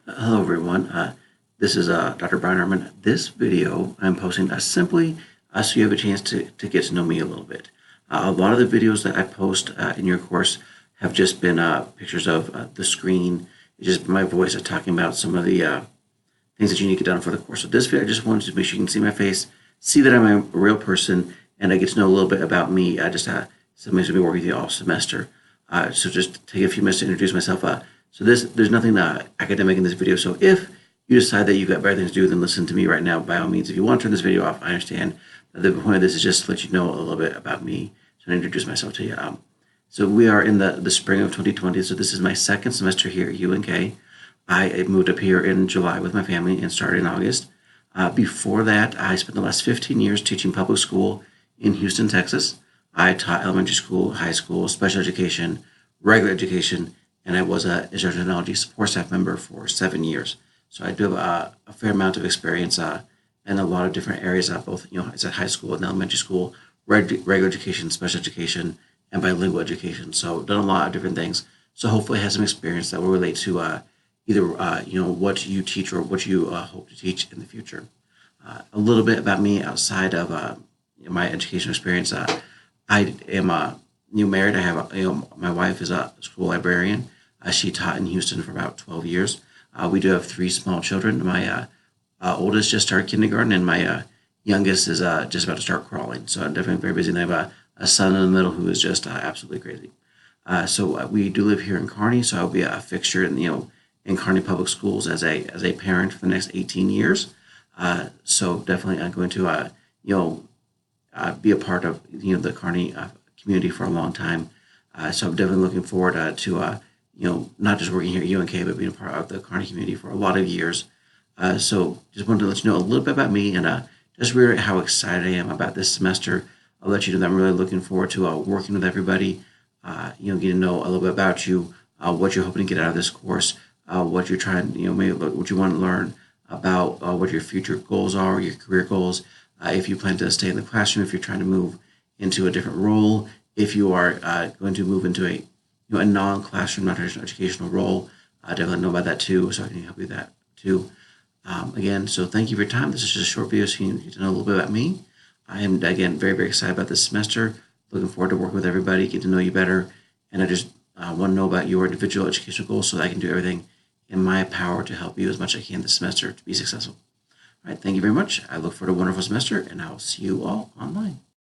Hello everyone, this is Dr. Brian Herman. This video I'm posting simply so you have a chance to get to know me a little bit. A lot of the videos that I post in your course have just been pictures of the screen, just my voice talking about some of the things that you need to get done for the course. So this video, I just wanted to make sure you can see my face, see that I'm a real person, and I get to know a little bit about me. Somebody's going to be working with you all semester. So just take a few minutes to introduce myself. So there's nothing academic in this video. So if you decide that you've got better things to do than listen to me right now, by all means, if you want to turn this video off, I understand. The point of this is just to let you know a little bit about me, so I introduce myself to you. So we are in the spring of 2020. So this is my second semester here at UNK. I moved up here in July with my family and started in August. Before that, I spent the last 15 years teaching public school in Houston, Texas. I taught elementary school, high school, special education, regular education, and I was a instructional technology support staff member for 7 years. So I do have a fair amount of experience in a lot of different areas, both it's at high school and elementary school, regular education, special education, and bilingual education. So done a lot of different things. So hopefully I have some experience that will relate to either what you teach or what you hope to teach in the future. A little bit about me outside of my educational experience. I am married. I have my wife is a school librarian. She taught in Houston for about 12 years. We do have 3 small children. My oldest just started kindergarten, and my youngest is just about to start crawling. So I'm definitely very busy. And I have a son in the middle who is just absolutely crazy. So we do live here in Kearney, so I'll be a fixture in Kearney Public Schools as a parent for the next 18 years. So definitely I'm going to be a part of the Kearney community for a long time. So I'm definitely looking forward to not just working here at UNK, but being a part of the Kearney community for a lot of years. So just wanted to let you know a little bit about me and just reiterate how excited I am about this semester. I'll let you know that I'm really looking forward to working with everybody, getting to know a little bit about you, what you're hoping to get out of this course, what you're trying, maybe what you want to learn about, what your future goals are, your career goals. If you plan to stay in the classroom, if you're trying to move into a different role, if you are going to move into a non-classroom, non-traditional educational role, definitely know about that too, so I can help you with that too. Again, so thank you for your time. This is just a short video so you can get to know a little bit about me. I am, again, very, very excited about this semester. Looking forward to working with everybody, get to know you better, and I just want to know about your individual educational goals so that I can do everything in my power to help you as much as I can this semester to be successful. All right, thank you very much. I look forward to a wonderful semester, and I'll see you all online.